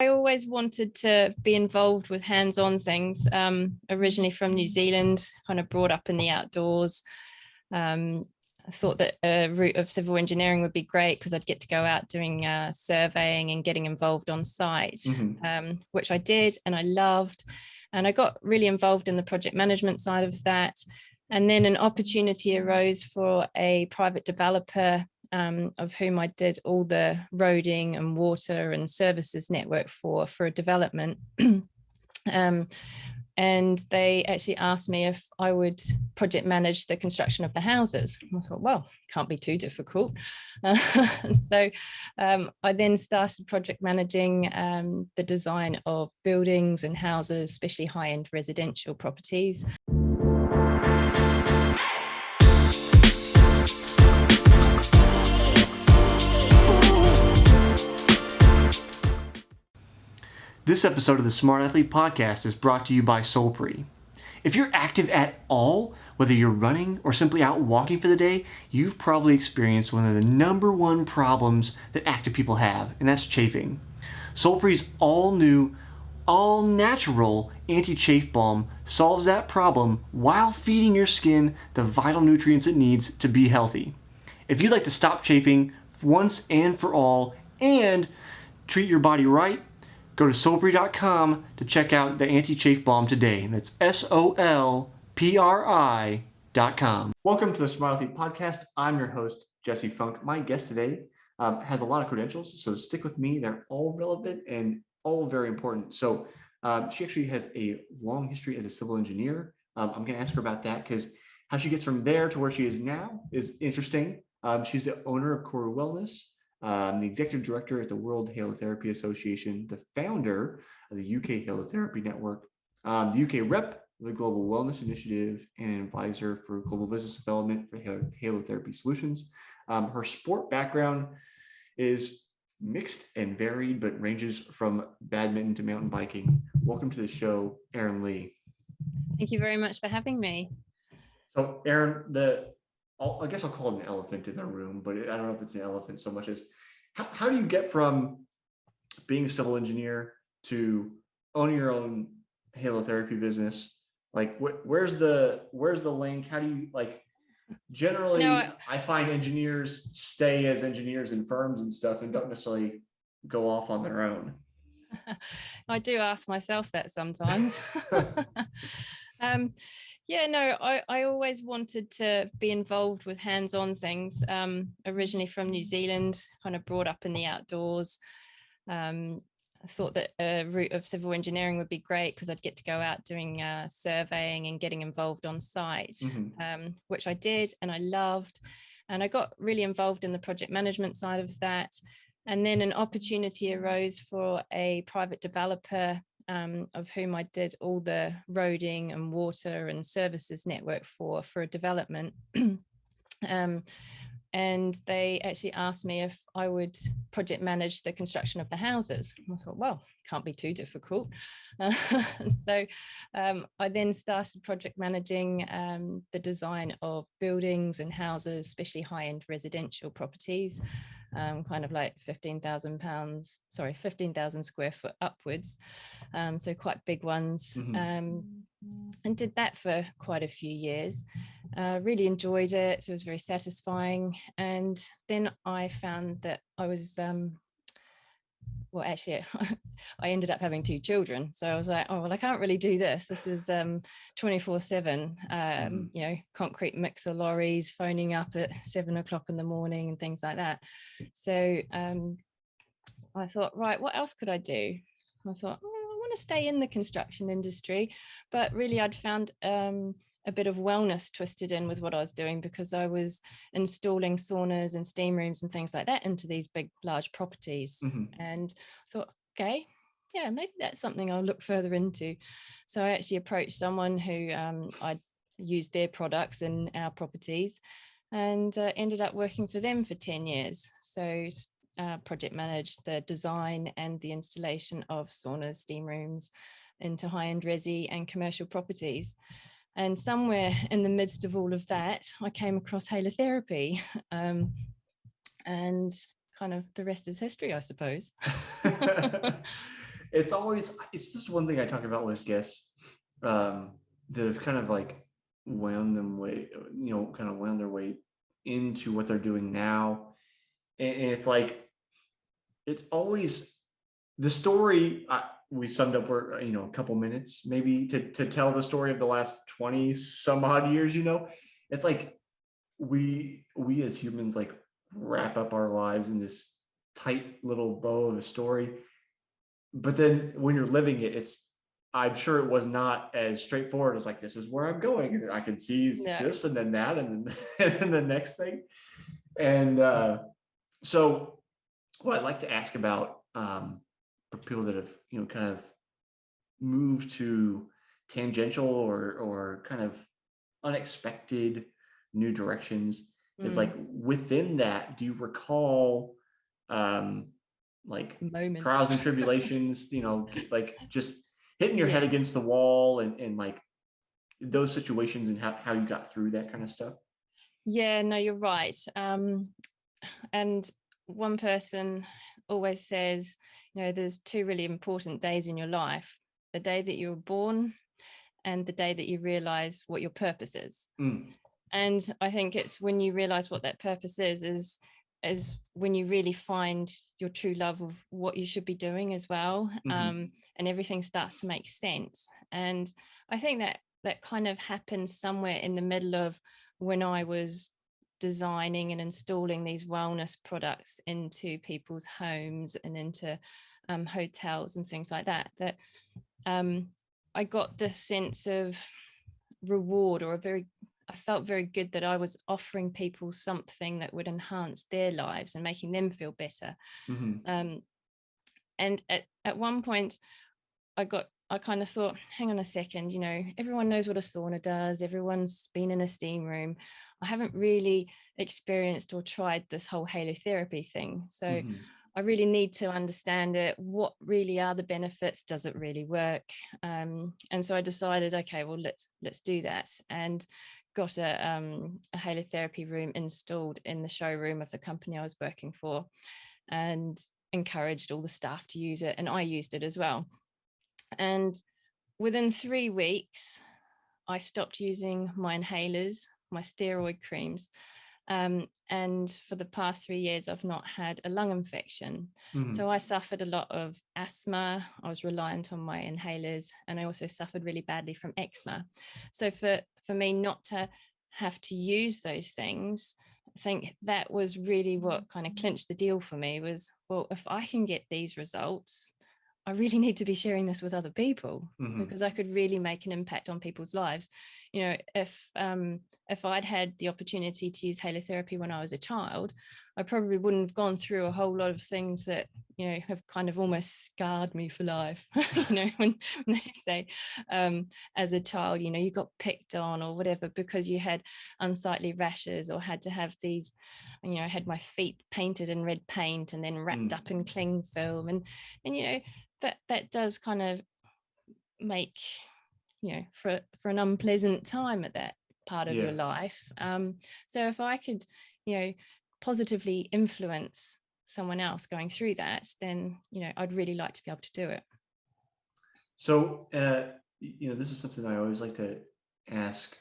I always wanted to be involved with hands-on things. Originally from New Zealand, kind of brought up in the outdoors. I thought that a route of civil engineering would be great because I'd get to go out doing surveying and getting involved on site, which I did and I loved. And I got really involved in the project management side of that. And then an opportunity arose for a private developer of whom I did all the roading and water and services network for a development. And they actually asked me if I would project manage the construction of the houses. I thought, well, can't be too difficult. So I then started project managing the design of buildings and houses, especially high-end residential properties. This episode of the Smart Athlete Podcast is brought to you by Solpre. If you're active at all, whether you're running or simply out walking for the day, you've probably experienced one of the number one problems that active people have, and that's chafing. Solpre's all-new, all-natural anti-chafe balm solves that problem while feeding your skin the vital nutrients it needs to be healthy. If you'd like to stop chafing once and for all and treat your body right, go to solpre.com to check out the anti-chafe balm today. That's SOLPRI.com. Welcome to the Smart Athlete Podcast. I'm your host, Jesse Funk. My guest today has a lot of credentials, so stick with me. They're all relevant and all very important. So she actually has a long history as a civil engineer. I'm going to ask her about that because how she gets from there to where she is now is interesting. She's the owner of Koru Wellness, the executive director at the World Halotherapy Association, the founder of the UK Halotherapy Network, the UK rep of the Global Wellness Initiative, and an advisor for global business development for halotherapy solutions. Her sport background is mixed and varied, but ranges from badminton to mountain biking. Welcome to the show, Erin Lee. Thank you very much for having me. So, Erin, I guess I'll call it an elephant in the room, but I don't know if it's an elephant so much as how do you get from being a civil engineer to owning your own halotherapy business? Like, where's the link? How do you generally? I find engineers stay as engineers in firms and stuff and don't necessarily go off on their own. I do ask myself that sometimes. I always wanted to be involved with hands-on things. Originally from New Zealand, kind of brought up in the outdoors. I thought that a route of civil engineering would be great because I'd get to go out doing surveying and getting involved on site, which I did and I loved. And I got really involved in the project management side of that. And then an opportunity arose for a private developer of whom I did all the roading and water and services network for a development. And they actually asked me if I would project manage the construction of the houses. I thought, well, can't be too difficult. So I then started project managing the design of buildings and houses, especially high-end residential properties, kind of like 15,000 square foot upwards. So quite big ones. And did that for quite a few years. Really enjoyed it. It was very satisfying. And then I found that I was, I ended up having 2 children. So I was like, oh, well, I can't really do this. This is 24/7, concrete mixer lorries, phoning up at 7 o'clock in the morning and things like that. So I thought, right, what else could I do? I thought, I want to stay in the construction industry, but really I'd found a bit of wellness twisted in with what I was doing because I was installing saunas and steam rooms and things like that into these big, large properties. And I thought, okay, yeah, maybe that's something I'll look further into. So I actually approached someone who I'd used their products in our properties and ended up working for them for 10 years. So project managed the design and the installation of saunas, steam rooms into high-end resi and commercial properties. And somewhere in the midst of all of that, I came across halotherapy, and kind of the rest is history, I suppose. it's just one thing I talk about with guests that have kind of like wound their way into what they're doing now. And it's like, it's always the story. We summed up where, a couple minutes maybe to tell the story of the last 20 some odd years. It's like we as humans like wrap up our lives in this tight little bow of a story, but then when you're living it, I'm sure it was not as straightforward as like, this is where I'm going and I can see this and then that and then and then the next thing. And so what I'd like to ask about, for people that have kind of moved to tangential or kind of unexpected new directions, is like, within that, do you recall like moment trials and tribulations, like just hitting your head against the wall and like those situations and how you got through that kind of stuff? Yeah, no, you're right. And one person always says, there's two really important days in your life: the day that you were born and the day that you realize what your purpose is. And I think it's when you realize what that purpose is when you really find your true love of what you should be doing as well. And everything starts to make sense. And I think that kind of happened somewhere in the middle of when I was designing and installing these wellness products into people's homes and into hotels and things like that, I got this sense of reward, or I felt very good that I was offering people something that would enhance their lives and making them feel better. And at one point I kind of thought, hang on a second, everyone knows what a sauna does. Everyone's been in a steam room. I haven't really experienced or tried this whole halotherapy thing. So I really need to understand it. What really are the benefits? Does it really work? And so I decided, okay, well, let's do that. And got a halotherapy room installed in the showroom of the company I was working for, and encouraged all the staff to use it. And I used it as well. And within 3 weeks, I stopped using my inhalers, my steroid creams. And for the past 3 years, I've not had a lung infection. So I suffered a lot of asthma. I was reliant on my inhalers, and I also suffered really badly from eczema. So for me not to have to use those things, I think that was really what kind of clinched the deal for me. Was, well, if I can get these results, I really need to be sharing this with other people, because I could really make an impact on people's lives. If I'd had the opportunity to use halotherapy when I was a child, I probably wouldn't have gone through a whole lot of things that, have kind of almost scarred me for life. When they say, as a child, you got picked on or whatever because you had unsightly rashes, or had to have these, I had my feet painted in red paint and then wrapped up in cling film. And that does kind of make, for an unpleasant time at that part of your life. So if I could, positively influence someone else going through that, then, I'd really like to be able to do it. So, this is something I always like to ask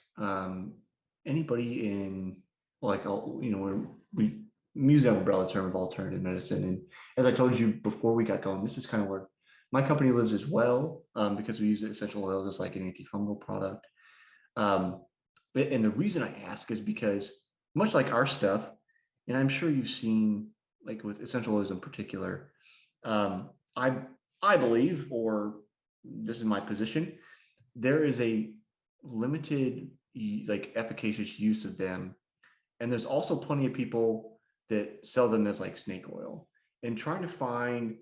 anybody in, like, we use the umbrella term of alternative medicine. And as I told you before we got going, this is kind of where my company lives as well, because we use essential oils as like an antifungal product. And the reason I ask is because, much like our stuff, and I'm sure you've seen, like with essential oils in particular, I believe, or this is my position, there is a limited, like, efficacious use of them. And there's also plenty of people that sell them as like snake oil. And trying to find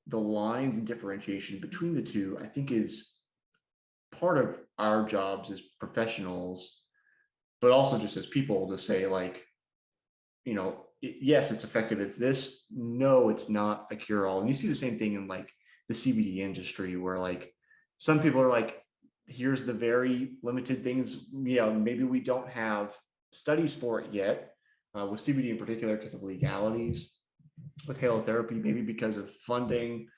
the lines and differentiation between the two, I think, is part of our jobs as professionals, but also just as people, to say, like, yes, it's effective at this. No, it's not a cure-all. And you see the same thing in like the CBD industry, where like some people are like, here's the very limited things. Maybe we don't have studies for it yet, with CBD in particular, because of legalities. With halotherapy, maybe because of funding,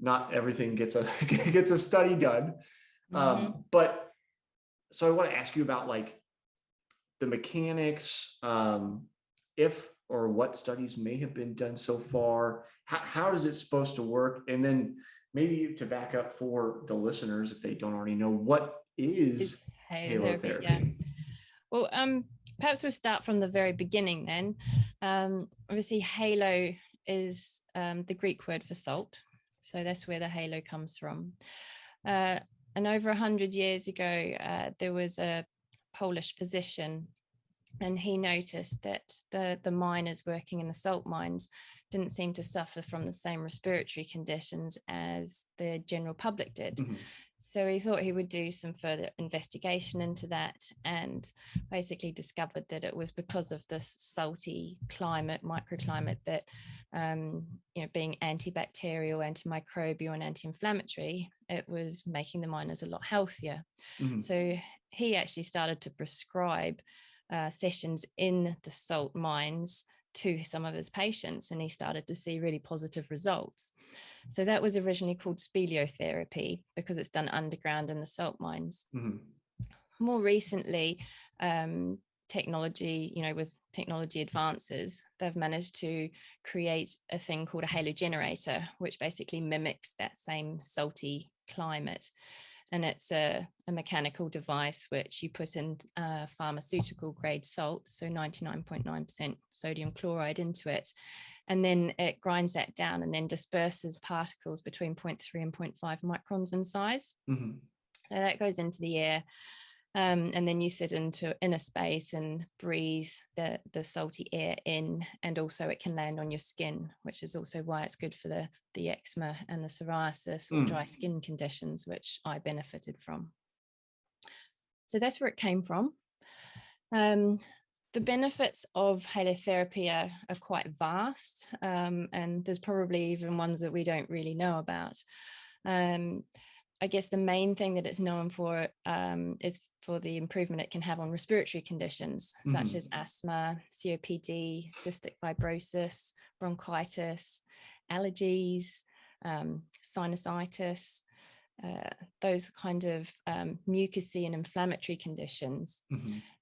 not everything gets a gets a study done. But so I want to ask you about like the mechanics, if or what studies may have been done so far. How is it supposed to work? And then maybe to back up for the listeners, if they don't already know, what is halotherapy? Yeah. halotherapy? Well, perhaps we'll start from the very beginning then. Obviously, halo is the Greek word for salt. So that's where the halo comes from. And over 100 years ago, there was a Polish physician, and he noticed that the miners working in the salt mines didn't seem to suffer from the same respiratory conditions as the general public did. So he thought he would do some further investigation into that, and basically discovered that it was because of this salty climate, microclimate, that being antibacterial, antimicrobial, and anti-inflammatory, it was making the miners a lot healthier. So he actually started to prescribe sessions in the salt mines to some of his patients, and he started to see really positive results. So that was originally called speleotherapy because it's done underground in the salt mines. More recently, technology, with technology advances, they've managed to create a thing called a halogenerator, which basically mimics that same salty climate. And it's a mechanical device which you put in pharmaceutical grade salt, so 99.9% sodium chloride into it. And then it grinds that down and then disperses particles between 0.3 and 0.5 microns in size. So that goes into the air. And then you sit in a space and breathe the salty air in, and also it can land on your skin, which is also why it's good for the eczema and the psoriasis or dry skin conditions, which I benefited from. So that's where it came from. The benefits of halotherapy are quite vast, and there's probably even ones that we don't really know about. I guess the main thing that it's known for is for the improvement it can have on respiratory conditions, such as asthma, COPD, cystic fibrosis, bronchitis, allergies, sinusitis, those kind of mucousy and inflammatory conditions.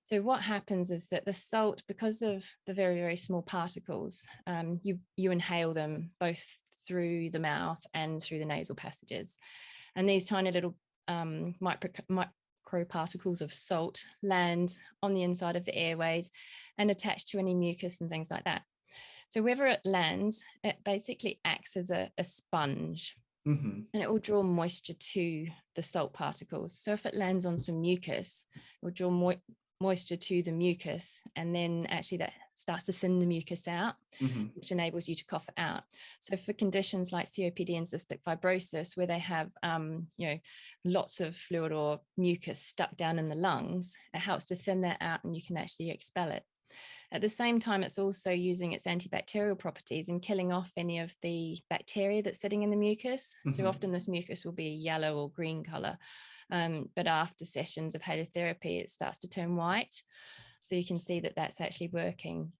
So what happens is that the salt, because of the very, very small particles, you inhale them both through the mouth and through the nasal passages. And these tiny little microparticles of salt land on the inside of the airways and attach to any mucus and things like that. So wherever it lands, it basically acts as a sponge. And it will draw moisture to the salt particles. So if it lands on some mucus, it will draw moisture to the mucus, and then actually that starts to thin the mucus out, which enables you to cough it out. So for conditions like COPD and cystic fibrosis, where they have lots of fluid or mucus stuck down in the lungs, it helps to thin that out and you can actually expel it. At the same time, it's also using its antibacterial properties and killing off any of the bacteria that's sitting in the mucus. So often this mucus will be yellow or green color. But after sessions of halotherapy, it starts to turn white. So you can see that that's actually working.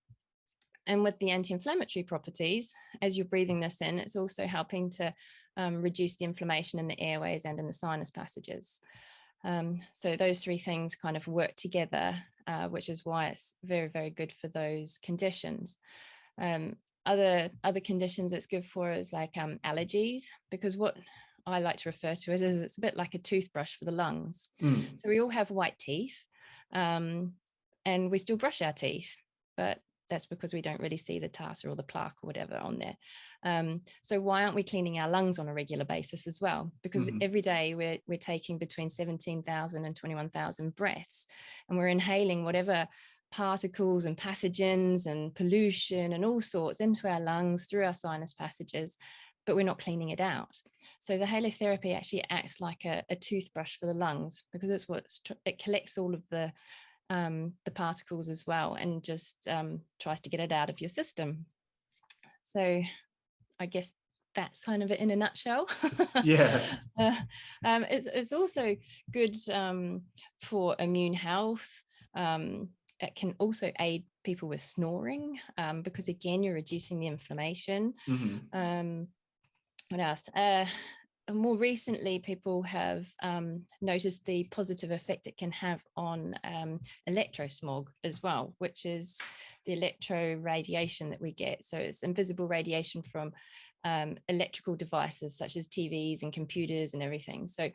And with the anti-inflammatory properties, as you're breathing this in, it's also helping to reduce the inflammation in the airways and in the sinus passages. So those three things kind of work together, which is why it's very, very good for those conditions. Other conditions it's good for is like allergies, because what I like to refer to it as it's a bit like a toothbrush for the lungs. So we all have white teeth, and we still brush our teeth, but that's because we don't really see the tartar or the plaque or whatever on there. So why aren't we cleaning our lungs on a regular basis as well? Because every day we're taking between 17,000 and 21,000 breaths, and we're inhaling whatever particles and pathogens and pollution and all sorts into our lungs through our sinus passages, but we're not cleaning it out. So the halotherapy actually acts like a toothbrush for the lungs, because it collects all of the particles as well, and just tries to get it out of your system. So I guess that's kind of it in a nutshell. Yeah. It's also good for immune health. It can also aid people with snoring, because again, you're reducing the inflammation. what else? More recently, people have noticed the positive effect it can have on electrosmog as well, which is the electro radiation that we get. So it's invisible radiation from electrical devices such as TVs and computers and everything. So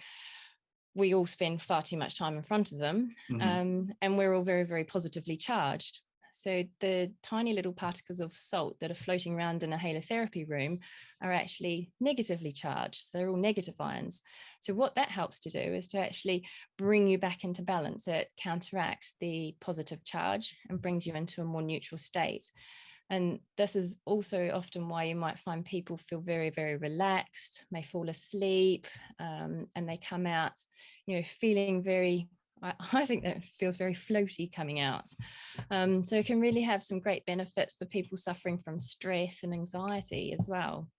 we all spend far too much time in front of them, and we're all very, very positively charged. So the tiny little particles of salt that are floating around in a halotherapy room are actually negatively charged. So they're all negative ions. So what that helps to do is to actually bring you back into balance. It counteracts the positive charge and brings you into a more neutral state. And this is also often why you might find people feel very, very relaxed, may fall asleep, and they come out, feeling very, I think that feels very floaty coming out. So it can really have some great benefits for people suffering from stress and anxiety as well.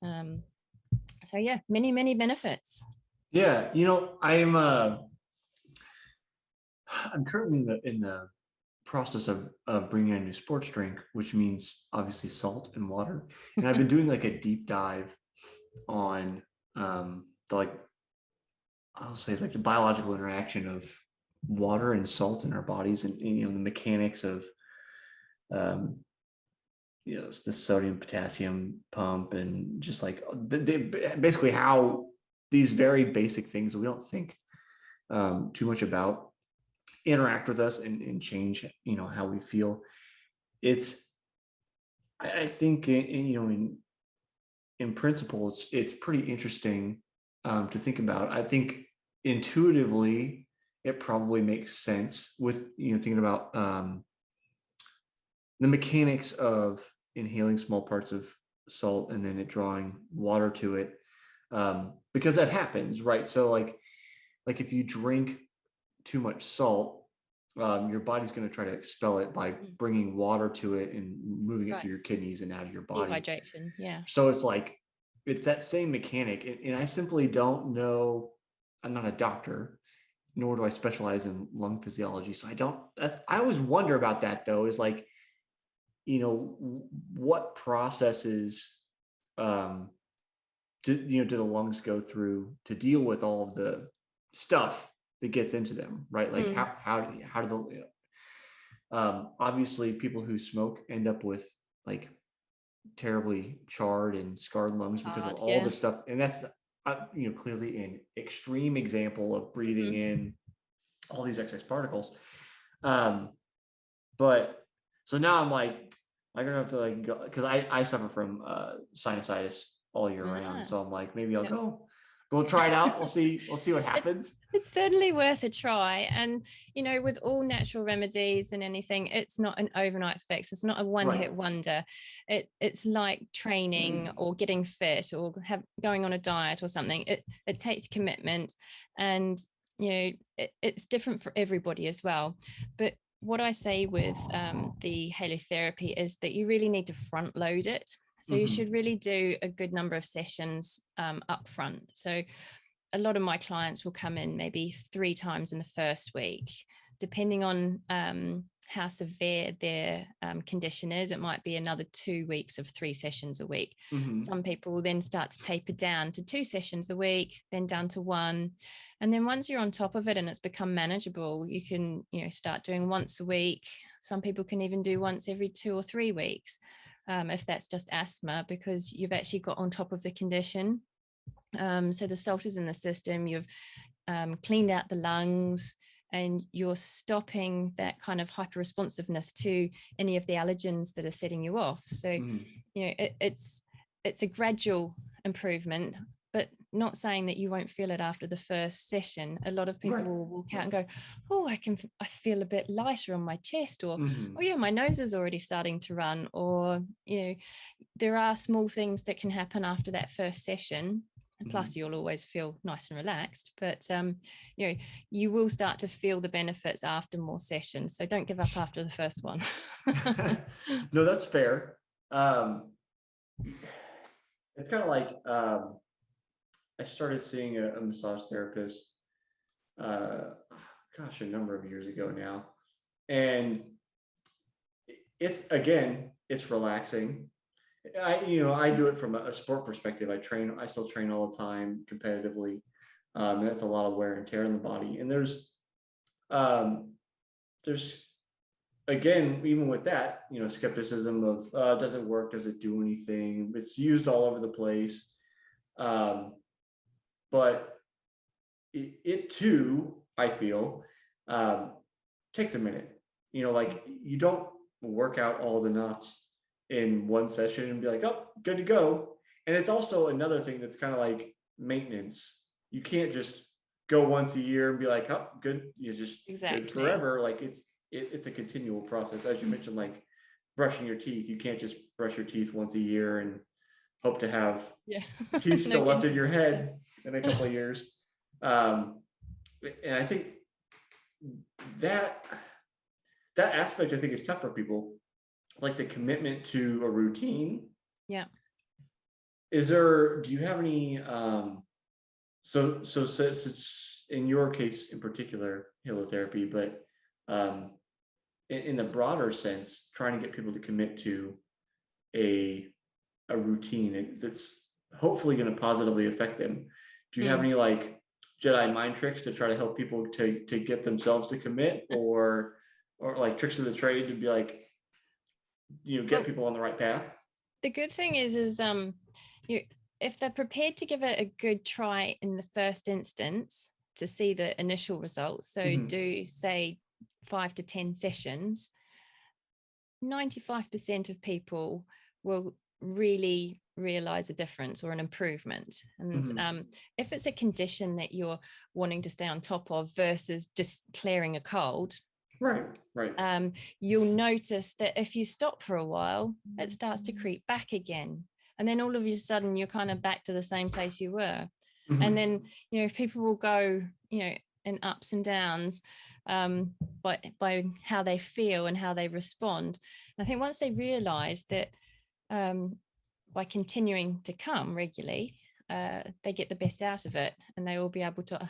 So yeah, many, many benefits. Yeah, I'm currently in the process of bringing a new sports drink, which means obviously salt and water. And I've been doing like a deep dive on I'll say like the biological interaction of water and salt in our bodies, and the mechanics of the sodium potassium pump, and just like basically how these very basic things that we don't think too much about interact with us and change how we feel. I think in principle it's pretty interesting to think about. I think intuitively it probably makes sense with thinking about the mechanics of inhaling small parts of salt and then it drawing water to it, because that happens, right? So like if you drink too much salt, your body's going to try to expel it by bringing water to it and moving it through your kidneys and out of your body. Dehydration, yeah. So it's that same mechanic, and I simply don't know. I'm not a doctor, nor do I specialize in lung physiology, so I always wonder about that, though, is like, what processes do the lungs go through to deal with all of the stuff that gets into them, right? Like how do the obviously people who smoke end up with like terribly charred and scarred lungs because of all the stuff, and that's clearly an extreme example of breathing in all these excess particles. But so now I'm like, I'm gonna have to like go, because I suffer from sinusitis all year round, so I'm like, maybe I'll go try it out. We'll see what happens. It's certainly worth a try. And with all natural remedies and anything, it's not an overnight fix. It's not a one-hit wonder. It's like training or getting fit or going on a diet or something. It takes commitment, and it's different for everybody as well. But what I say with the halotherapy is that you really need to front load it. So you should really do a good number of sessions up front. So a lot of my clients will come in maybe 3 times in the first week, depending on how severe their condition is. It might be another 2 weeks of 3 sessions a week. Some people will then start to taper down to 2 sessions a week, then down to 1. And then once you're on top of it and it's become manageable, you can start doing once a week. Some people can even do once every 2 or 3 weeks, if that's just asthma, because you've actually got on top of the condition. So the salt is in the system, you've cleaned out the lungs, and you're stopping that kind of hyper-responsiveness to any of the allergens that are setting you off. So, it's a gradual improvement, but not saying that you won't feel it after the first session. A lot of people will walk out and go, oh, I feel a bit lighter on my chest, or, oh yeah, my nose is already starting to run, or, there are small things that can happen after that first session. And plus you'll always feel nice and relaxed, but you will start to feel the benefits after more sessions. So don't give up after the first one. No, that's fair. It's kind of like I started seeing a massage therapist a number of years ago now, and it's relaxing, I do it from a sport perspective. I still train all the time competitively. And that's a lot of wear and tear on the body. And um, there's again, even with that, skepticism of does it work? Does it do anything? It's used all over the place. But it too, I feel, takes a minute. Like you don't work out all the knots in one session and be like, oh, good to go. And it's also another thing that's kind of like maintenance. You can't just go once a year and be like, oh, good. You're just good forever. Like it's a continual process. As you mentioned, like brushing your teeth. You can't just brush your teeth once a year and hope to have teeth still left in your head in a couple of years. And I think that aspect, I think, is tough for people, like the commitment to a routine. Yeah. Do you have any, so in your case in particular, halotherapy, but in the broader sense, trying to get people to commit to a routine that's hopefully going to positively affect them. Do you have any like Jedi mind tricks to try to help people to get themselves to commit, or like tricks of the trade to be like, get people on the right path? The good thing is if they're prepared to give it a good try in the first instance to see the initial results, so do say 5 to 10 sessions, 95% of people will really realize a difference or an improvement. And if it's a condition that you're wanting to stay on top of versus just clearing a cold, right, you'll notice that if you stop for a while, it starts to creep back again, and then all of a sudden you're kind of back to the same place you were. And then people will go in ups and downs by how they feel and how they respond. And I think once they realize that by continuing to come regularly, they get the best out of it, and they will be able to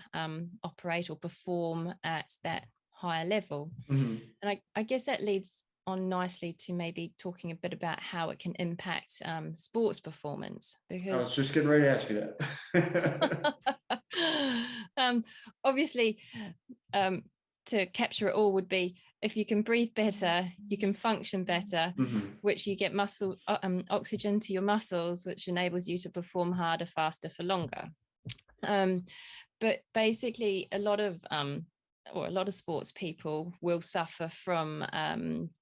operate or perform at that higher level. And I guess that leads on nicely to maybe talking a bit about how it can impact sports performance, because I was just getting ready to ask you that. Obviously, to capture it all would be, if you can breathe better, you can function better, which you get muscle oxygen to your muscles, which enables you to perform harder, faster, for longer. But basically, a lot of sports people will suffer from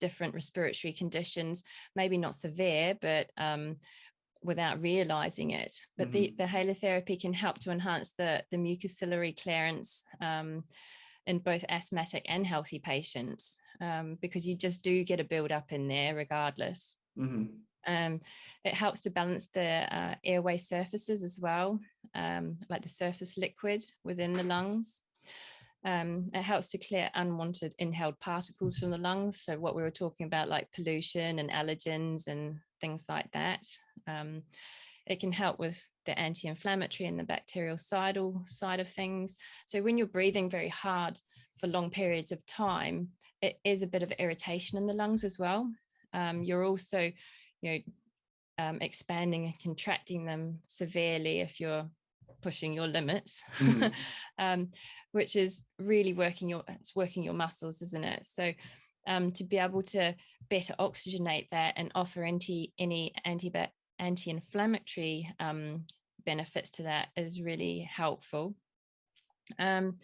different respiratory conditions, maybe not severe, but without realizing it. But the halotherapy can help to enhance the mucociliary clearance in both asthmatic and healthy patients, because you just do get a build-up in there regardless. It helps to balance the airway surfaces as well, like the surface liquid within the lungs. It helps to clear unwanted inhaled particles from the lungs. So what we were talking about, like pollution and allergens and things like that. It can help with the anti-inflammatory and the bactericidal side of things. So when you're breathing very hard for long periods of time, it is a bit of irritation in the lungs as well. You're also, expanding and contracting them severely if you're pushing your limits, which is really working your muscles, isn't it? So to be able to better oxygenate that and offer any anti-inflammatory benefits to that is really helpful. And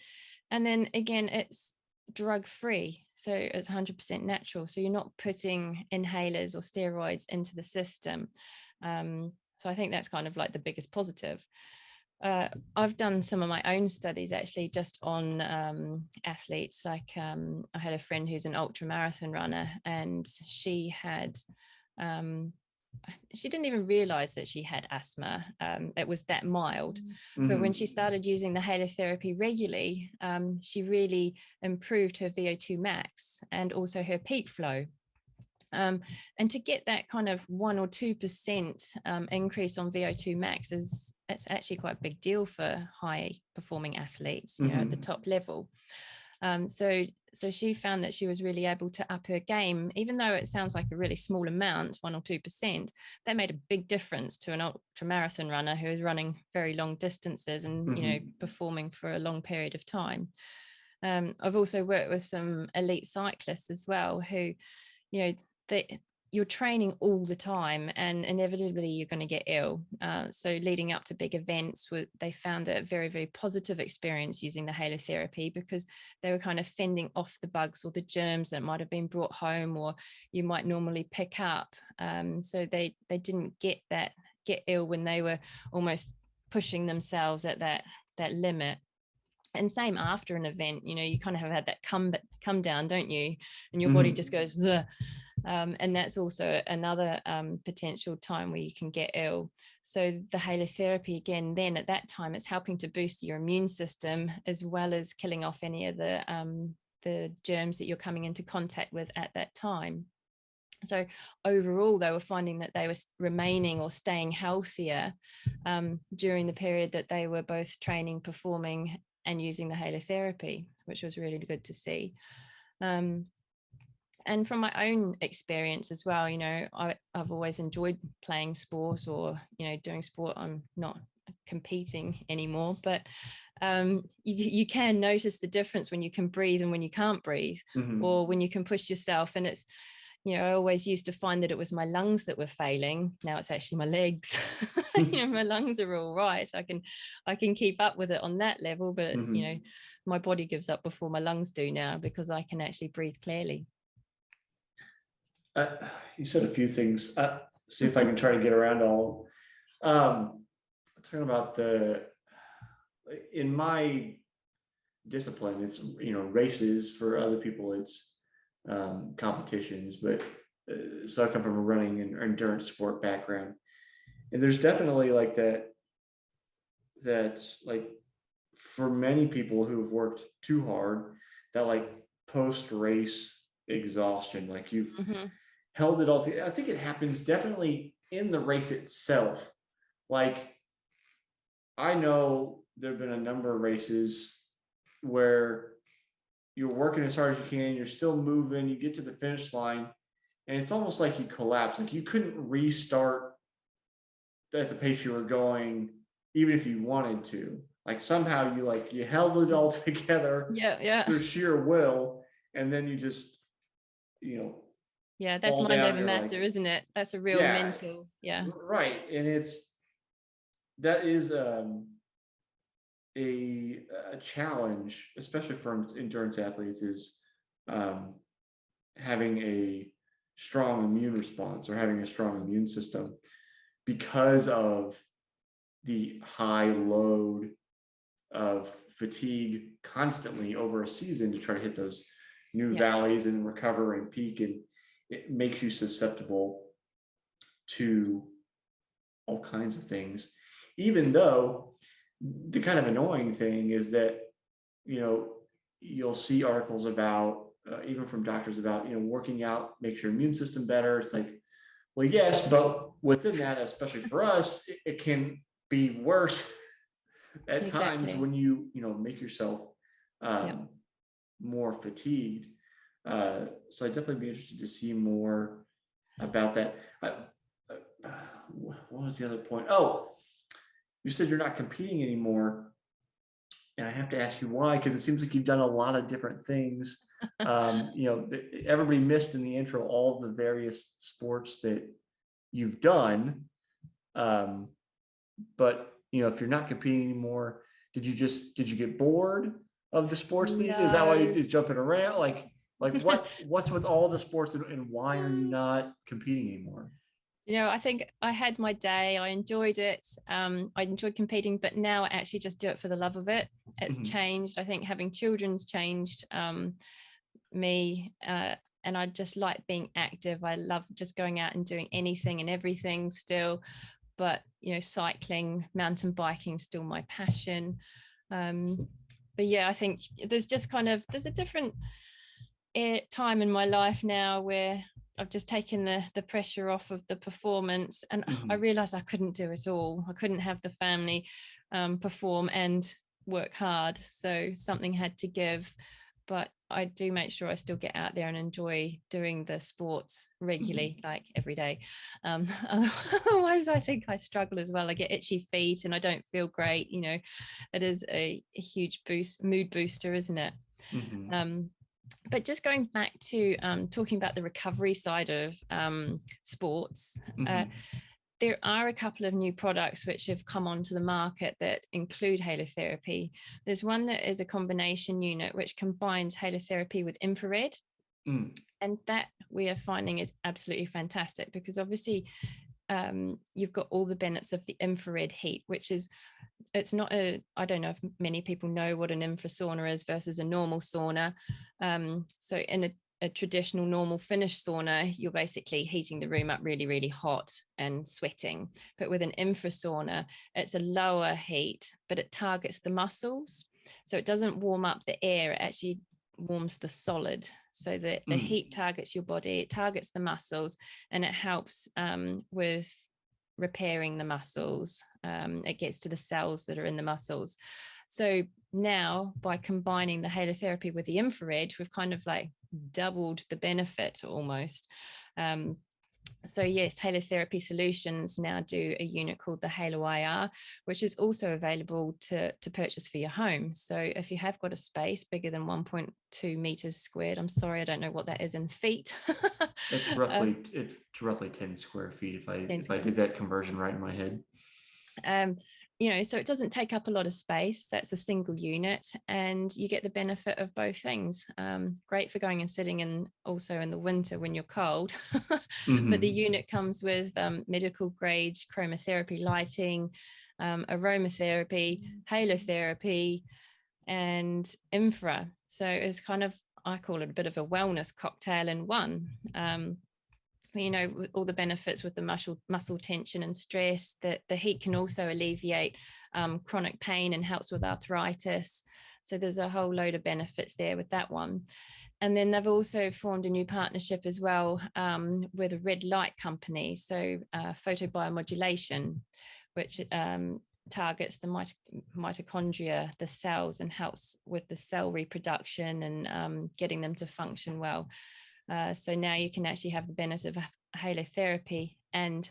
then again, it's drug-free, so it's 100% natural, so you're not putting inhalers or steroids into the system. So I think that's kind of like the biggest positive. I've done some of my own studies actually just on athletes. Like I had a friend who's an ultra marathon runner, and she didn't even realize that she had asthma. It was that mild. But when she started using the halotherapy regularly, she really improved her VO2 max and also her peak flow. And to get that kind of 1 or 2% increase on VO2 max it's actually quite a big deal for high performing athletes, at the top level. So so she found that she was really able to up her game, even though it sounds like a really small amount, 1 or 2%. That made a big difference to an ultra marathon runner who is running very long distances and performing for a long period of time. I've also worked with some elite cyclists as well who, you're training all the time and inevitably you're going to get ill. So leading up to big events, they found a very, very positive experience using the halotherapy, because they were kind of fending off the bugs or the germs that might have been brought home or you might normally pick up. So they didn't get ill when they were almost pushing themselves at that limit. And same after an event, you kind of have had that come down, don't you? And your body just goes, ugh. And that's also another potential time where you can get ill. So the halotherapy, again, then at that time, it's helping to boost your immune system as well as killing off any of the germs that you're coming into contact with at that time. So overall, they were finding that they were remaining or staying healthier during the period that they were both training, performing, and using the halotherapy, which was really good to see. And from my own experience as well, I've always enjoyed playing sport or, doing sport. I'm not competing anymore, but you can notice the difference when you can breathe and when you can't breathe, or when you can push yourself. And it's, I always used to find that it was my lungs that were failing. Now it's actually my legs. My lungs are all right. I can keep up with it on that level, but my body gives up before my lungs do now, because I can actually breathe clearly. You said a few things. See if I can try to get around all. Talking about in my discipline, it's races. For other people, it's competitions. But so I come from a running and endurance sport background, and there's definitely like that like for many people who have worked too hard, that like post race exhaustion, like you've held it all together. I think it happens definitely in the race itself. Like, I know there have been a number of races where you're working as hard as you can, you're still moving, you get to the finish line, and it's almost like you collapse. Like you couldn't restart at the pace you were going, even if you wanted to. Like somehow you held it all together through sheer will, and then you just, that's mind over matter, isn't it? That's a real mental. Right. And that is a challenge, especially for endurance athletes, is having a strong immune response or having a strong immune system, because of the high load of fatigue constantly over a season to try to hit those new valleys and recover and peak. And it makes you susceptible to all kinds of things, even though the kind of annoying thing is that, you'll see articles about, even from doctors, about, working out makes your immune system better. It's like, well, yes, but within that, especially for us, it can be worse at times when you make yourself more fatigued. So I'd definitely be interested to see more about that. What was the other point? Oh, you said you're not competing anymore, and I have to ask you why, because it seems like you've done a lot of different things. Everybody missed in the intro all of the various sports that you've done. But if you're not competing anymore, did you get bored of the sports thing? Is that why you're jumping around? Like what's with all the sports, and why are you not competing anymore? I think I had my day. I enjoyed it. I enjoyed competing, but now I actually just do it for the love of it. It's changed. I think having children's changed me, and I just like being active. I love just going out and doing anything and everything still. But cycling, mountain biking, still my passion. But I think there's a different time in my life now where I've just taken the pressure off of the performance, and I realized I couldn't do it all. I couldn't have the family, perform and work hard. So something had to give. but I do make sure I still get out there and enjoy doing the sports regularly, like every day. Otherwise I think I struggle as well. I get itchy feet and I don't feel great. It is a huge mood booster, isn't it? But just going back to talking about the recovery side of sports, there are a couple of new products which have come onto the market that include halotherapy. There's one that is a combination unit which combines halotherapy with infrared. And that we are finding is absolutely fantastic, because obviously you've got all the benefits of the infrared heat, which is, it's not I don't know if many people know what an infrasauna is versus a normal sauna. So in a traditional normal Finnish sauna, you're basically heating the room up really, really hot and sweating. But with an infrasauna, it's a lower heat, but it targets the muscles. So it doesn't warm up the air, it actually warms the solid. So that the heat targets your body, it targets the muscles, and it helps with repairing the muscles. It gets to the cells that are in the muscles. So now, by combining the halotherapy with the infrared, we've kind of like doubled the benefit almost. So yes, Halotherapy Solutions now do a unit called the Halo IR, which is also available to purchase for your home. So if you have got a space bigger than 1.2 meters squared, I'm sorry, I don't know what that is in feet. It's roughly 10 square feet if I did that conversion right in my head. So it doesn't take up a lot of space. That's a single unit, and you get the benefit of both things. Great for going and sitting in, also in the winter when you're cold. But the unit comes with medical grade chromotherapy lighting, aromatherapy, halotherapy, and infra. So it's kind of, I call it a bit of a wellness cocktail in one. With all the benefits with the muscle tension and stress, that the heat can also alleviate chronic pain and helps with arthritis. So there's a whole load of benefits there with that one. And then they've also formed a new partnership as well with a red light company, so photobiomodulation, which targets the mitochondria, the cells, and helps with the cell reproduction and getting them to function well. So now you can actually have the benefit of halotherapy and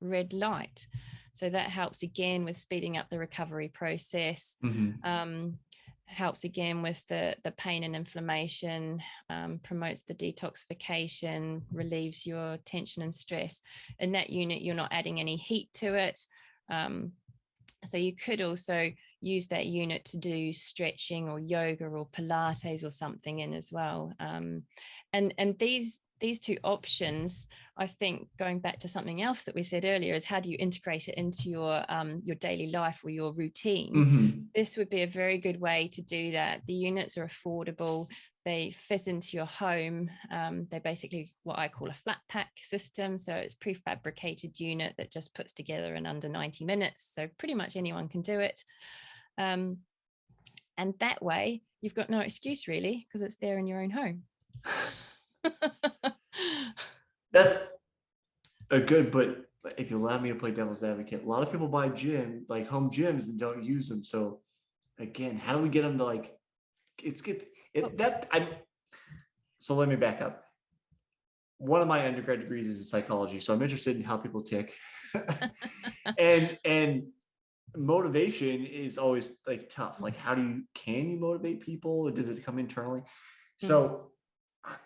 red light. So that helps again with speeding up the recovery process, helps again with the pain and inflammation, promotes the detoxification, relieves your tension and stress. In that unit, you're not adding any heat to it. So you could also use that unit to do stretching or yoga or Pilates or something in as well. And these two options, I think, going back to something else that we said earlier, is how do you integrate it into your daily life or your routine? This would be a very good way to do that. The units are affordable. They fit into your home. They're basically what I call a flat pack system. So it's prefabricated unit that just puts together in under 90 minutes. So pretty much anyone can do it. And that way you've got no excuse really, because it's there in your own home. That's a good, but if you allow me to play devil's advocate, a lot of people buy home gyms and don't use them. So again, how do we get them to so let me back up. One of my undergrad degrees is in psychology, so I'm interested in how people tick. and motivation is always tough. Can you motivate people, or does it come internally? So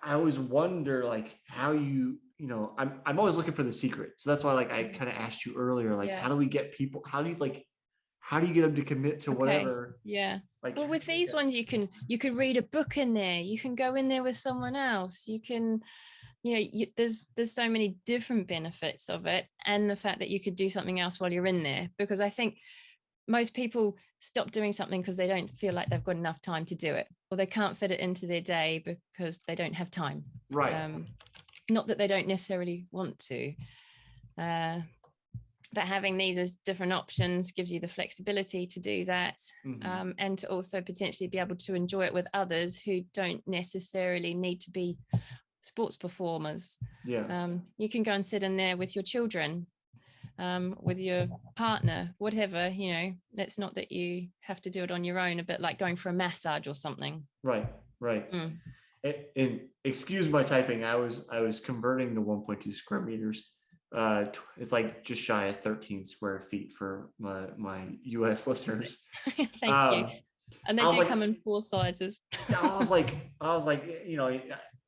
I always wonder how I'm always looking for the secret. So that's why I kind of asked you earlier, how do we get people, how do you get them to commit to whatever? Yeah. Well, with these ones, you can read a book in there. You can go in there with someone else. You can, there's so many different benefits of it, and the fact that you could do something else while you're in there. Because I think most people stop doing something because they don't feel like they've got enough time to do it, or they can't fit it into their day because they don't have time. Right. Not that they don't necessarily want to. But having these as different options gives you the flexibility to do that, and to also potentially be able to enjoy it with others who don't necessarily need to be sports performers. Yeah. You can go and sit in there with your children. with your partner, whatever, you know, that's not that you have to do it on your own, a bit like going for a massage or something. Right. Mm. And excuse my typing. I was converting the 1.2 square meters. It's like just shy of 13 square feet for my US listeners. Thank you. And they do like, come in 4 sizes. I was like, you know,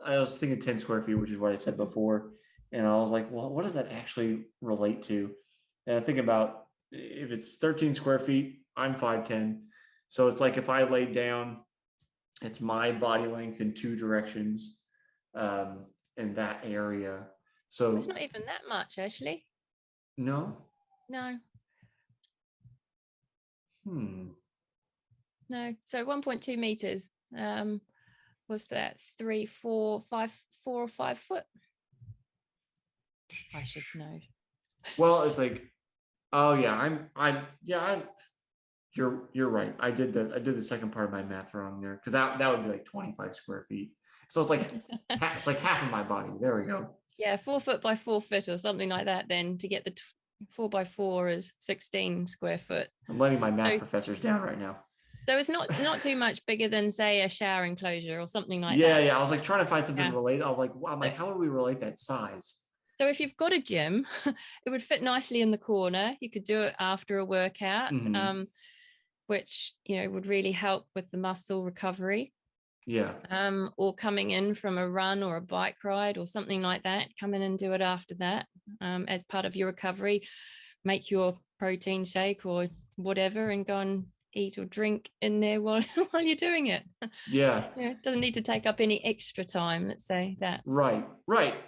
I was thinking 10 square feet, which is what I said before. And I was like, well, what does that actually relate to? And I think about if it's 13 square feet, I'm 5'10". So it's like if I laid down, it's my body length in 2 directions in that area. So It's not even that much, actually. no. No. No. So 1.2 meters. What's that? 3, 4, 5, 4 or 5 foot? I should know. Well, it's like, oh yeah, you're right. I did the second part of my math wrong there, because that would be like 25 square feet. So it's like it's like half of my body. There we go. Yeah, 4 foot by 4 foot or something like that. Then to get the 4 by 4 is 16 square foot. I'm letting my math professors down right now. So it's not too much bigger than, say, a shower enclosure or something like that. that. Yeah. I was like trying to find something related. I'm like, how would we relate that size? So if you've got a gym, it would fit nicely in the corner. You could do it after a workout, which, you know, would really help with the muscle recovery. Yeah. Or coming in from a run or a bike ride or something like that, come in and do it after that as part of your recovery. Make your protein shake or whatever and go and eat or drink in there while you're doing it. Yeah. It doesn't need to take up any extra time, let's say that. Right.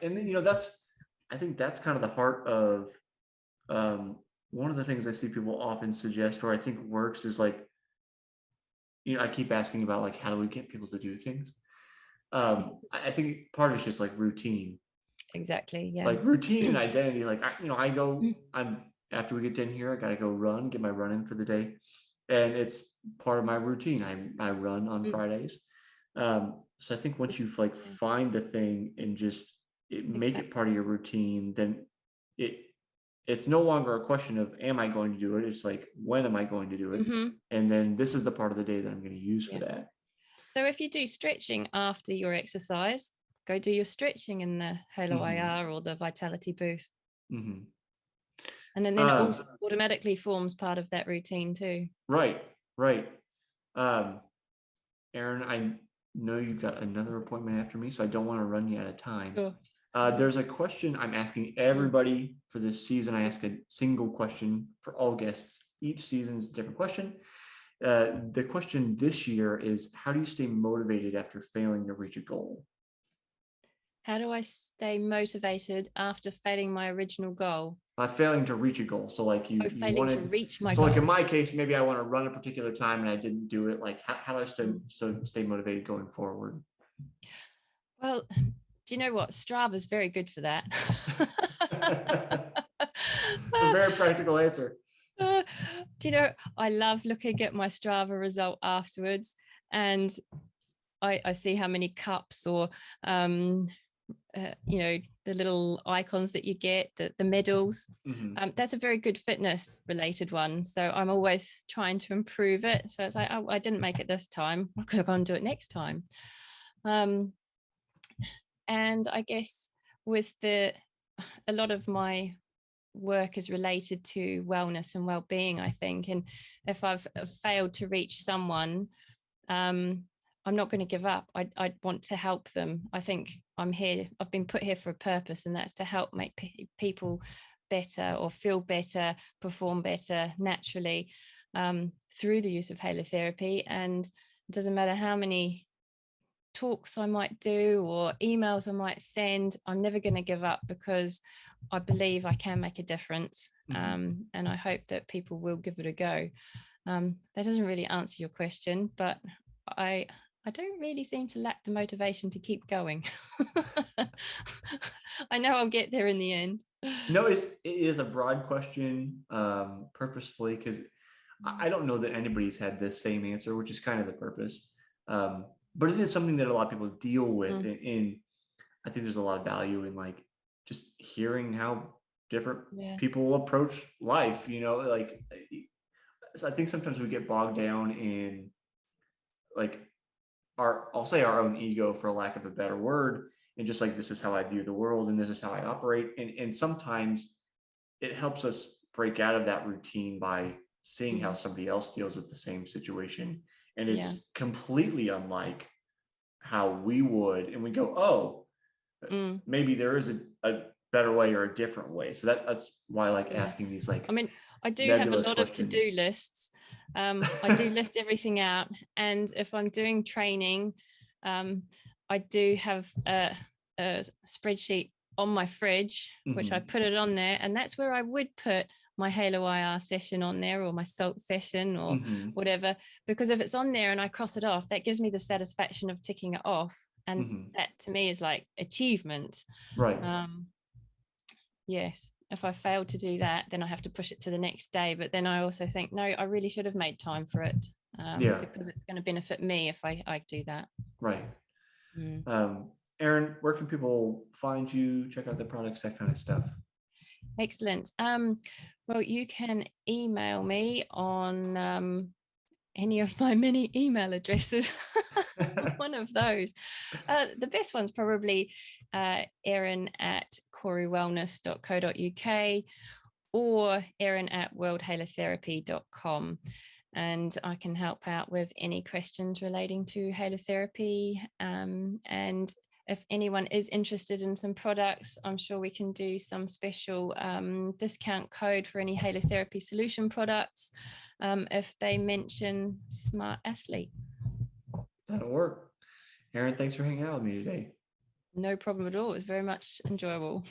And then, you know, I think that's kind of the heart of one of the things I see people often suggest, or I think works, is like, you know, I keep asking about like, how do we get people to do things? I think part of it's just like routine. Exactly. Yeah. Like routine and identity. Like, after we get done here, I got to go run, get my run in for the day. And it's part of my routine. I run on Fridays. So I think once you've like find the thing and just make it part of your routine, then it's no longer a question of, am I going to do it? It's like, when am I going to do it? And then this is the part of the day that I'm going to use for that. So if you do stretching after your exercise, go do your stretching in the Halo IR or the Vitality booth. And then it also automatically forms part of that routine too. Right. Erin, I know you've got another appointment after me, so I don't want to run you out of time. Sure. There's a question I'm asking everybody for this season. I ask a single question for all guests. Each season is a different question. The question this year is, how do you stay motivated after failing to reach a goal? How do I stay motivated after failing my original goal? Failing to reach a goal. So like you wanted to reach my goal. So like in my case, maybe I want to run a particular time and I didn't do it. Like how do I stay motivated going forward? Well, do you know what? Strava's very good for that. It's a very practical answer. Do you know, I love looking at my Strava result afterwards, and I see how many cups or you know, the little icons that you get, the medals. That's a very good fitness related one. So I'm always trying to improve it. So it's like, oh, I didn't make it this time. I could have gone and do it next time. And I guess with a lot of my work is related to wellness and well-being, I think. And if I've failed to reach someone, I'm not going to give up. I want to help them. I think I'm here. I've been put here for a purpose, and that's to help make people better or feel better, perform better naturally through the use of halotherapy. And it doesn't matter how many talks I might do or emails I might send, I'm never going to give up, because I believe I can make a difference. And I hope that people will give it a go. That doesn't really answer your question, but I don't really seem to lack the motivation to keep going. I know I'll get there in the end. No, it is a broad question, purposefully, because I don't know that anybody's had the same answer, which is kind of the purpose. But it is something that a lot of people deal with. And I think there's a lot of value in like just hearing how different Yeah. people approach life, like, so I think sometimes we get bogged down in like I'll say our own ego, for lack of a better word, and just like, this is how I view the world and this is how I operate. And sometimes it helps us break out of that routine by seeing how somebody else deals with the same situation. And Yeah. it's completely unlike how we would. And we go, oh, maybe there is a better way or a different way. So that's why I like asking these, like, I mean, I do have a nebulous lot of questions. to-do lists. I do list everything out. And if I'm doing training, I do have a spreadsheet on my fridge, which I put it on there. And that's where I would put my Halo IR session on there, or my salt session, or whatever. Because if it's on there and I cross it off, that gives me the satisfaction of ticking it off. And that to me is like achievement. Right. Yes. If I fail to do that, then I have to push it to the next day. But then I also think, no, I really should have made time for it, because it's going to benefit me if I do that. Right. Erin, where can people find you, check out the products, that kind of stuff? Excellent. Well, you can email me on any of my many email addresses. One of those. The best one's probably erin@koruwellness.co.uk or erin@worldhalotherapy.com. And I can help out with any questions relating to halotherapy. And if anyone is interested in some products, I'm sure we can do some special discount code for any halotherapy solution products if they mention Smart Athlete. That'll work. Erin, thanks for hanging out with me today. No problem at all. It was very much enjoyable.